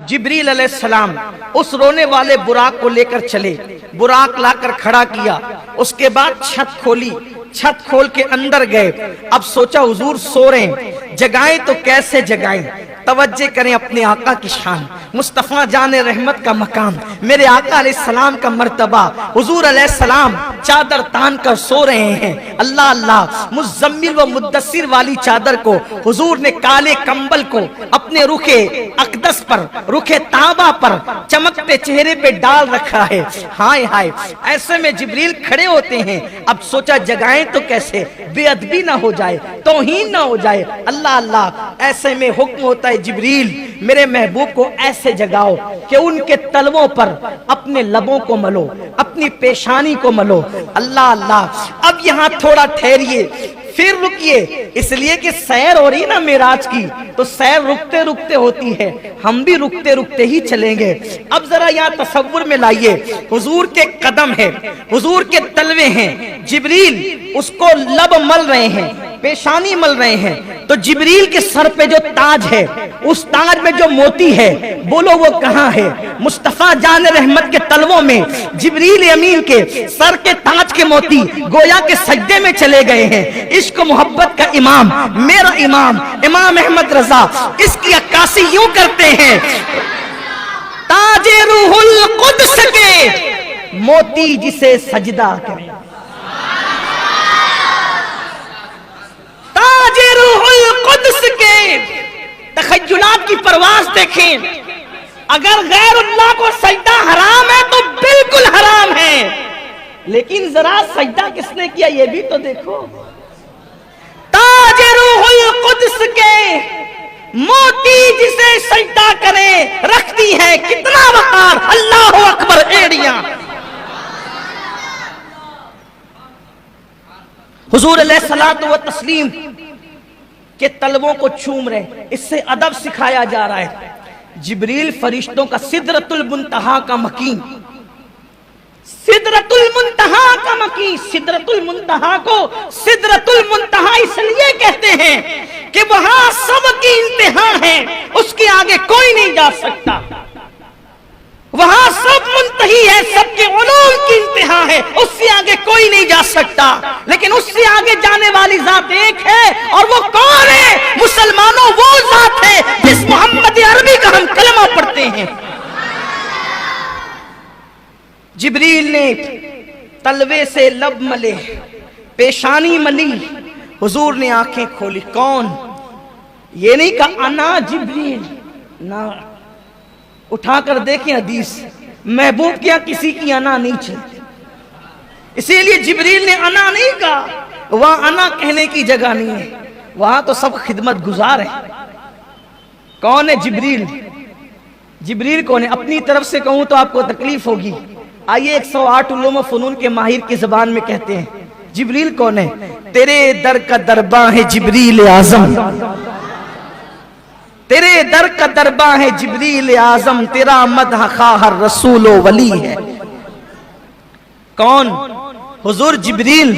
जिब्रील अलैहिस्सलाम उस रोने वाले बुराक को लेकर चले, बुराक लाकर खड़ा किया, उसके बाद छत खोली, छत खोल के अंदर गए। अब सोचा हुजूर सो रहे हैं, जगाएं तो कैसे जगाएं, तवज्जो करें अपने आका की शान, मुस्तफ़ा जाने रहमत का मकाम, मेरे आका अलैहिस्सलाम का मर्तबा। हुजूर अलैहिस्सलाम चादर तान कर सो रहे हैं। अल्लाह अल्लाह, मुज़म्मिल व मुद्दस्सिर वाली चादर को हुजूर ने काले कंबल को अपने रुखे अक़दस पर, रुखे ताबा पर चमकते चेहरे पे डाल रखा है। हाय हाय, ऐसे में जिब्रील खड़े होते हैं। अब सोचा जगाएं तो कैसे, बेअदबी ना हो जाए, तौहीन ना हो जाए। अल्लाह अल्लाह, ऐसे में हुक्म होता है जिब्रील मेरे महबूब को ऐसे जगाओ कि उनके तलवों पर अपने लबों को मलो, अपनी पेशानी को मलो। अल्लाह अल्लाह, अब यहाँ थोड़ा ठहरिए, फिर रुकिए, इसलिए कि सैर हो रही ना मेराज की, तो सैर रुकते रुकते होती है, हम भी रुकते रुकते ही चलेंगे। अब जरा यहाँ तसव्वुर में लाइए, हुजूर के कदम है, हुजूर के तलवे हैं, जिब्रील उसको लब मल रहे हैं, पेशानी मल रहे हैं। तो जिब्रील के सर पे जो ताज है, उस ताज में जो मोती है, बोलो वो कहाँ है? मुस्तफ़ा जान रहमत के तलवों में जिब्रील अमीन के सर के ताज के मोती गोया के सजदे में चले गए हैं। इश्क मोहब्बत का इमाम, मेरा इमाम इमाम अहमद रजा, इसकी अक्कासी यूं करते हैं, ताजे रूहुल कुद्स के मोती जिसे सजदा करे, ताजे रूहुल कुद्स के तखय्युलात की परवाज देखें। अगर गैरुल्लाह को सजदा हराम है तो बिल्कुल हराम है, लेकिन जरा सजदा किसने किया ये भी तो देखो। ताजे रूहुल कुद्स के मोती जिसे सजदा करे, रखती है कितना वकार, अल्लाहु अकबर एड़ियां। हुजूर अलैहिस्सलातु व तस्लीम के तलवों को चूम रहे, इससे अदब सिखाया जा रहा है। जिब्रील फरिश्तों का सिदरतुल मुंतहा का मकीन, सिदरतुल मुंतहा का मकीन, सिदरतुल मुंतहा को सिदरतुल मुंतहा इसलिए कहते हैं कि वहां सबकी इंतहा है, उसके आगे कोई नहीं जा सकता। वहां सब मुंतही है, सबके उलूम की इंतहा है, उससे आगे कोई नहीं जा सकता। लेकिन उससे आगे जाने वाली जात एक है, और वो कौन है? मुसलमानों, वो जात है जिस मोहम्मद अरबी का हम कलमा पढ़ते हैं। जिब्रील ने तलवे से लब मले, पेशानी मली, हुजूर ने आंखें खोली। कौन? ये नहीं कहा अना जिब्रील, ना, उठाकर देखें हदीस, महबूब क्या किसी की अना नहीं चलती, इसीलिए जिब्रील ने अना नहीं कहा। वहां अना कहने की जगह नहीं है, वहां तो सब खिदमत गुजार है। कौन है जिब्रील? जिब्रील कौन है? अपनी तरफ से कहूं तो आपको तकलीफ होगी। आइए 108 उलूम व फनून के माहिर की जबान में कहते हैं जिब्रील कौन है। तेरे दर का दरबा है जिब्रील आजम, तेरे दर का दरबा है जिब्रील आजम, तेरा मदह खा हर रसूल व वली है। कौन? हुजूर जिब्रील।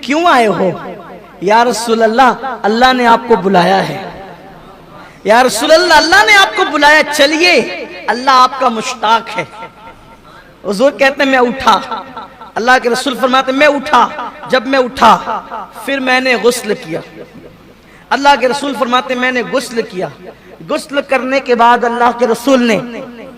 क्यों आए हो? या रसूल अल्लाह, अल्लाह ने आपको बुलाया है। या रसूल अल्लाह, अल्लाह ने आपको बुलाया, चलिए, अल्लाह आपका मुश्ताक है। हुजूर कहते हैं मैं उठा, अल्लाह के रसूल फरमाते मैं उठा। जब मैं उठा फिर मैंने गुस्ल किया। अल्लाह के रसूल फरमाते मैंने गुस्ल किया। गुस्ल करने के बाद अल्लाह के रसूल ने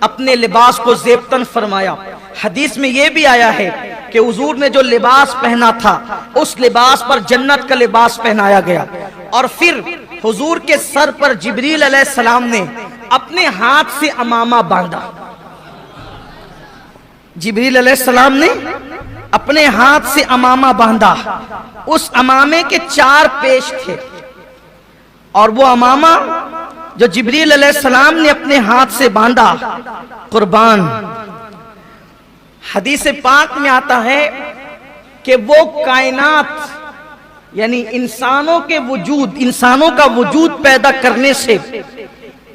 अपने लिबास को ज़ेबतन फरमाया। हदीस में यह भी आया है कि हुजूर ने जो लिबास पहना था उस लिबास पर जन्नत का लिबास पहनाया गया। और फिर हुजूर के सर पर जिब्रील अलैहिस्सलाम ने अपने हाथ से अमामा बांधा। जिब्रील अलैहिस्सलाम ने अपने हाथ से अमामा बांधा। उस अमामे के 4 पेश थे, और वो अमामा जो जिब्रील अलैहिस्सलाम ने अपने हाथ से बांधा, कुर्बान, हदीस पाक में आता है कि वो कायनात यानी इंसानों के वजूद, इंसानों का वजूद पैदा करने से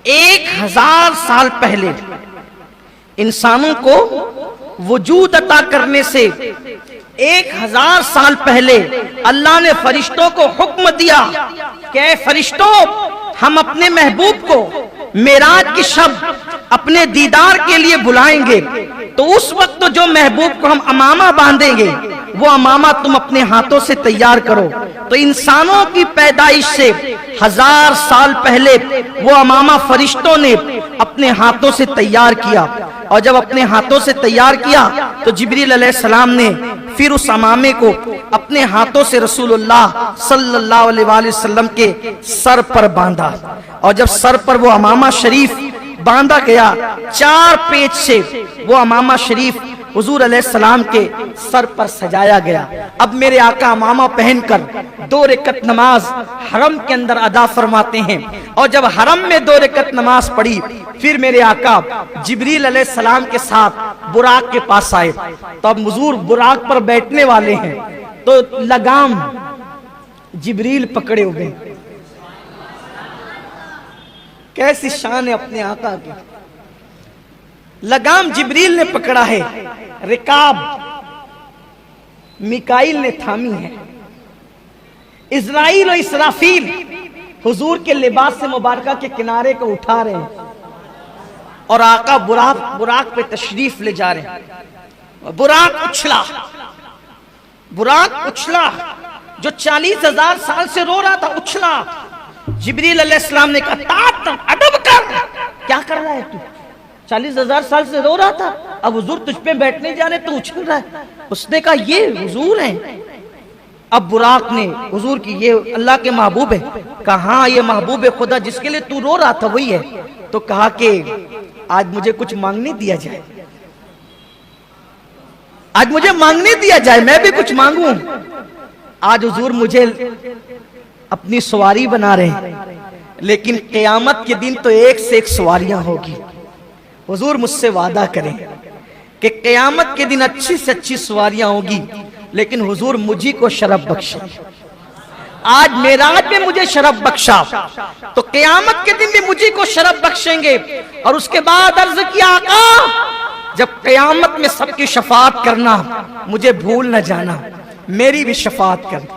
1000 साल पहले, इंसानों को वजूद अता करने से 1000 साल पहले अल्लाह ने फरिश्तों को हुक्म दिया कि फरिश्तों, हम अपने महबूब को मेराज की शब अपने दीदार के लिए बुलाएंगे तो उस वक्त जो महबूब को हम अमामा बांधेंगे वो अमामा तुम अपने हाथों से तैयार करो। तो इंसानों की पैदाइश से 1000 साल पहले वो अमामा फरिश्तों ने अपने हाथों से तैयार किया, और जब अपने हाथों से तैयार किया तो जिब्रील अलैहिस्सलाम ने फिर उस अमामे को अपने हाथों से रसूलुल्लाह सल्लल्लाहु अलैहि वसल्लम के सर पर बांधा। और जब सर पर वो अमामा शरीफ बांधा गया, 4 पेच से वो अमामा शरीफ हुजूर अलैहिस्सलाम के सर पर सजाया गया। अब मेरे आका अमामा पहनकर 2 रकअत नमाज हरम के अंदर अदा फरमाते हैं, और जब हरम में 2 रकअत नमाज पढ़ी फिर मेरे आका जिब्रील अलैहिस्सलाम के साथ बुराक के पास आए। तो अब हुजूर बुराक पर बैठने वाले हैं तो लगाम जिब्रील पकड़े हुए हैं। कैसी शान है अपने आका की। लगाम जिब्रील ने पकड़ा है, रिकाब मिकाइल ने थामी है, इज़राइल और इसराफील हुजूर के लिबास से मुबारका के किनारे को उठा रहे हैं, और आका बुराक पे तशरीफ ले जा रहे हैं। बुराक उछला जो 40,000 साल से रो रहा था, उछला। जिब्रील अलैहिस्सलाम ने कहा अदब कर, क्या कर रहा है तू? 40,000 साल से रो रहा था, अब हुजूर तुझ पे बैठने जा रहे तो उछल रहा है। उसने कहा ये हुजूर हैं। अब बुराक ने हुजूर की ये अल्लाह के महबूब है, कहा हाँ ये महबूब है खुदा जिसके लिए तू रो रहा था वही है। तो कहा कि आज मुझे कुछ मांगने दिया जाए, आज मुझे मांगने दिया जाए, मैं भी कुछ मांगूं। आज हुजूर मुझे अपनी सवारी बना रहे हैं, लेकिन क़यामत के दिन तो एक से एक सवारियां होगी। हुजूर मुझसे वादा करें कि क़यामत के दिन अच्छी से अच्छी सवारियां होगी, लेकिन हुजूर मुझी को शरफ बख्शा। आज मेराज में मुझे शरफ बख्शा तो क़यामत के दिन भी मुझी को शरफ बख्शेंगे। और उसके बाद अर्ज किया आका जब क़यामत में सबकी शफाअत करना मुझे भूल न जाना, मेरी भी शफाअत कर,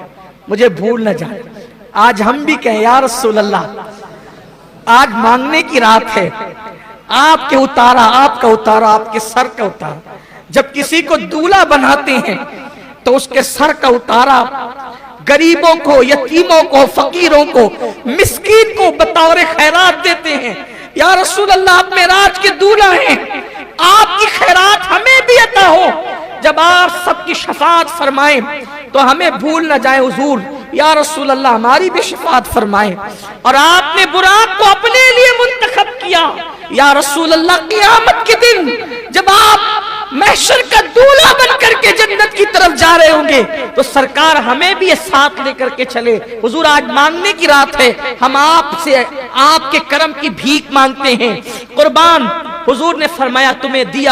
मुझे भूल न जाना। आज हम भी कहें या रसूल अल्लाह, आज मांगने की रात है, आपके उतारा, आपका उतारा, आपके सर का उतारा। जब किसी को दूल्हा बनाते हैं तो उसके सर का उतारा गरीबों को, यतीमों को, फकीरों को, मिस्कीन को बतौर खैरात देते हैं। या रसूल अल्लाह आप मेराज के दूल्हा हैं, आपकी खैरात हमें भी अता हो। जब आप सबकी शफाअत फरमाएं तो हमें भूल न जाए हुजूर, या रसूल अल्लाह हमारी भी शफाअत फरमाएं। और आपने बुराक को अपने लिए मुंतखब किया। या रसूल अल्लाह क़यामत के दिन जब आप महशर का दूल्हा बनकर के जन्नत की तरफ जा रहे होंगे तो सरकार हमें भी ये साथ लेकर के चले। हुजूर आज मांगने की रात है, हम आपसे आपके करम की भीख मांगते हैं। कुर्बान हुजूर ने फरमाया तुम्हें दिया